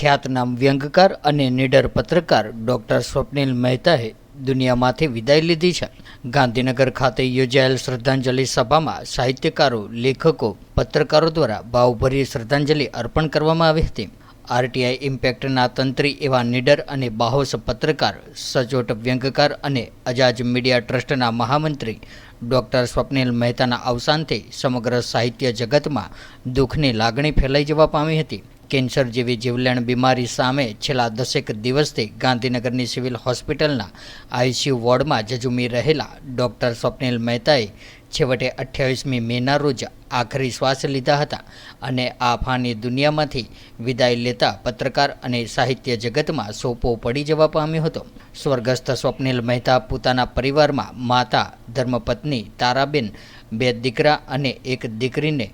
ખ્યાતનામ વ્યંગકાર અને નિડર પત્રકાર ડૉક્ટર સ્વપ્નિલ મહેતાએ દુનિયામાંથી વિદાય લીધી છે। ગાંધીનગર ખાતે યોજાયેલ શ્રદ્ધાંજલિ સભામાં સાહિત્યકારો, લેખકો, પત્રકારો દ્વારા ભાવભરી શ્રદ્ધાંજલિ અર્પણ કરવામાં આવી હતી। આરટીઆઈ ઇમ્પેક્ટના તંત્રી એવા નિડર અને બાહોશ પત્રકાર, સચોટ વ્યંગકાર અને અજાજ મીડિયા ટ્રસ્ટના મહામંત્રી ડૉક્ટર સ્વપ્નિલ મહેતાના અવસાનથી સમગ્ર સાહિત્ય જગતમાં દુઃખની લાગણી ફેલાઈ જવા પામી હતી। કેન્સર જેવી જીવલેણ બીમારી સામે છેલ્લા 10 દિવસથી ગાંધીનગરની સિવિલ હોસ્પિટલના આઈસીયુ વોર્ડમાં ઝઝૂમી રહેલા ડૉક્ટર સ્વપ્નિલ મહેતાએ છેવટે 28મી મેના રોજ આખરી શ્વાસ લીધા હતા અને આ ફાની દુનિયામાંથી વિદાય લેતા પત્રકાર અને સાહિત્ય જગતમાં સોપો પડી જવા પામ્યો હતો। સ્વર્ગસ્થ સ્વપ્નિલ મહેતા પોતાના પરિવારમાં માતા, ધર્મપત્ની તારાબેન, 2 દીકરા અને 1 દીકરીને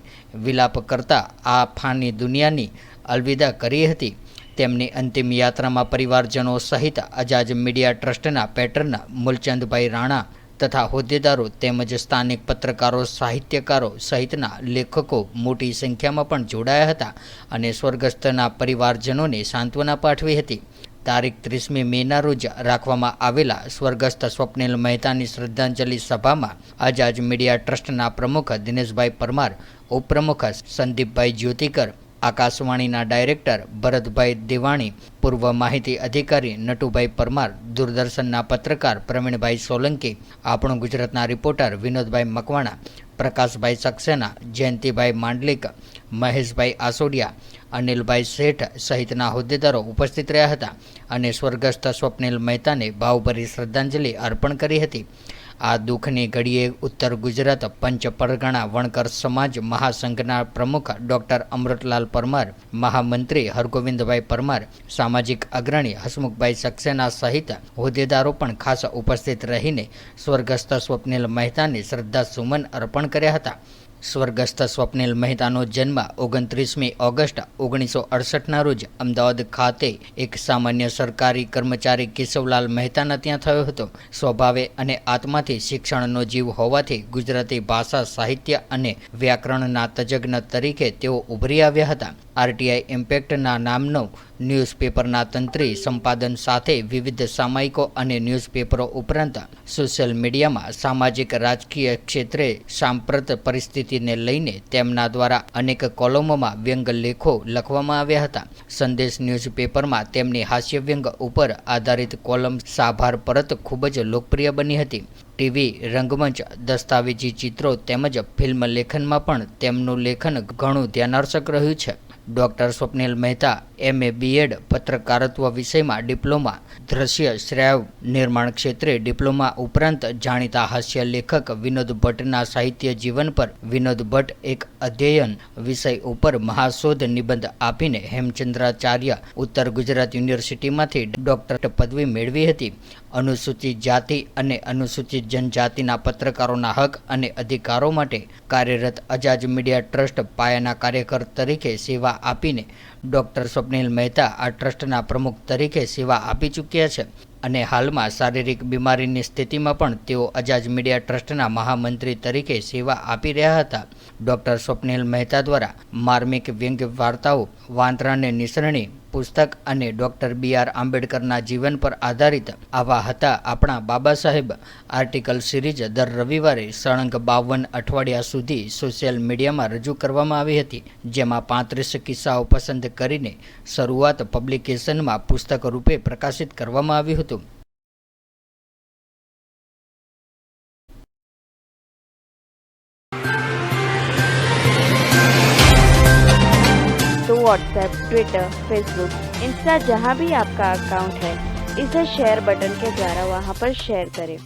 વિલાપ કરતા આ ફાની દુનિયાની અલવિદા કરી હતી। તેમની અંતિમ યાત્રામાં પરિવારજનો સહિત અજાજ મીડિયા ટ્રસ્ટના પેટર્ન મૂલચંદભાઈ રાણા તથા હોદ્દેદારો તેમજ સ્થાનિક પત્રકારો, સાહિત્યકારો સહિતના લેખકો મોટી સંખ્યામાં પણ જોડાયા હતા અને સ્વર્ગસ્થના પરિવારજનોને સાંત્વના પાઠવી હતી। તારીખ 30મી મેના રોજ રાખવામાં આવેલા સ્વર્ગસ્થ સ્વપ્નિલ મહેતાની શ્રદ્ધાંજલિ સભામાં અજાજ મીડિયા ટ્રસ્ટના પ્રમુખ દિનેશભાઈ પરમાર, ઉપપ્રમુખ સંદીપભાઈ જ્યોતિકર, આકાશવાણીના ડાયરેક્ટર ભરતભાઈ દેવાણી, પૂર્વ માહિતી અધિકારી નટુભાઈ પરમાર, દૂરદર્શનના પત્રકાર પ્રવીણભાઈ સોલંકી, આપણું ગુજરાતના રિપોર્ટર વિનોદભાઈ મકવાણા, પ્રકાશભાઈ સક્સેના, જયંતિભાઈ માંડલિક, મહેશભાઈ આસોડિયા, અનિલભાઈ શેઠ સહિતના હોદ્દેદારો ઉપસ્થિત રહ્યા હતા અને સ્વર્ગસ્થ સ્વપ્નિલ મહેતાને ભાવભરી શ્રદ્ધાંજલિ અર્પણ કરી હતી। આ દુઃખની ઘડીએ ઉત્તર ગુજરાત પંચ પરગણા વણકર સમાજ મહાસંઘના પ્રમુખ ડૉક્ટર અમૃતલાલ પરમાર, મહામંત્રી હરગોવિંદભાઈ પરમાર, સામાજિક અગ્રણી હસમુખભાઈ સક્સેના સહિત હોદ્દેદારો પણ ખાસ ઉપસ્થિત રહીને સ્વર્ગસ્થ સ્વપ્નિલ મહેતાને શ્રદ્ધાસુમન અર્પણ કર્યા હતા। સ્વર્ગસ્થ સ્વપ્નિલ મહેતાનો જન્મ 29મી ઓગસ્ટ 1968ના રોજ અમદાવાદ ખાતે એક સામાન્ય સરકારી કર્મચારી કેશવલાલ મહેતાના ત્યાં થયો હતો। સ્વભાવે અને આત્માથી શિક્ષણનો જીવ હોવાથી ગુજરાતી ભાષા, સાહિત્ય અને વ્યાકરણના તજજ્ઞ તરીકે તેઓ ઉભરી આવ્યા હતા। આરટીઆઈ ઇમ્પેક્ટના નામનો ન્યૂઝપેપરના તંત્રી સંપાદન સાથે વિવિધ સામાયિકો અને ન્યૂઝપેપરો ઉપરાંત સોશિયલ મીડિયામાં સામાજિક રાજકીય ક્ષેત્રે સાંપ્રત પરિસ્થિતિને લઈને તેમના દ્વારા અનેક કોલમોમાં વ્યંગ લેખો લખવામાં આવ્યા હતા। સંદેશ ન્યૂઝપેપરમાં તેમની હાસ્યવ્યંગ ઉપર આધારિત કોલમ સાભાર પરત ખૂબ જ લોકપ્રિય બની હતી। ટીવી, રંગમંચ, દસ્તાવેજી ચિત્રો તેમજ ફિલ્મ લેખનમાં પણ તેમનું લેખન ઘણું ધ્યાનાર્ષક રહ્યું છે। Doctor Swapnil Mehta MA BEd, પત્રકારત્વ વિષયમાં ડિપ્લોમા, દ્રશ્ય શ્રાવ્ય નિર્માણ ક્ષેત્રે ડિપ્લોમા ઉપરાંત જાણીતા હાસ્ય લેખક વિનોદ ભટ્ટના સાહિત્ય જીવન પર વિનોદ ભટ્ટ એક અધ્યયન વિષય ઉપર મહાશોધ નિબંધ આપીને હેમચંદ્રાચાર્ય ઉત્તર ગુજરાત યુનિવર્સિટીમાંથી ડૉક્ટર પદવી મેળવી હતી। અનુસૂચિત જાતિ અને અનુસૂચિત જનજાતિના પત્રકારોના હક અને અધિકારો માટે કાર્યરત અજાજ મીડિયા ટ્રસ્ટ પાયાના કાર્યકર તરીકે સેવા આપીને ડૉક્ટર સ્વપ્નિલ મહેતા આ ટ્રસ્ટના પ્રમુખ તરીકે સેવા આપી ચૂક્યા છે અને હાલમાં શારીરિક બીમારીની સ્થિતિમાં પણ તેઓ અજાજ મીડિયા ટ્રસ્ટના મહામંત્રી તરીકે સેવા આપી રહ્યા હતા। ડૉક્ટર સ્વપ્નિલ મહેતા દ્વારા માર્મિક વ્યંગ્ય વાર્તાઓ, વાંદરાને નિસરણી પુસ્તક અને ડૉક્ટર BR આંબેડકરના જીવન પર આધારિત આવા હતા આપણા બાબા સાહેબ આર્ટિકલ સિરીઝ દર રવિવારે સળંગ 52 અઠવાડિયા સુધી સોશિયલ મીડિયામાં રજૂ કરવામાં આવી હતી, જેમાં 35 કિસ્સાઓ પસંદ કરીને શરૂઆત પબ્લિકેશનમાં પુસ્તક રૂપે પ્રકાશિત કરવામાં આવ્યું હતું। तो व्हाट्सएप, ट्विटर, फेसबुक, इंस्टा जहाँ भी आपका अकाउंट है, इसे शेयर बटन के द्वारा वहाँ पर शेयर करें।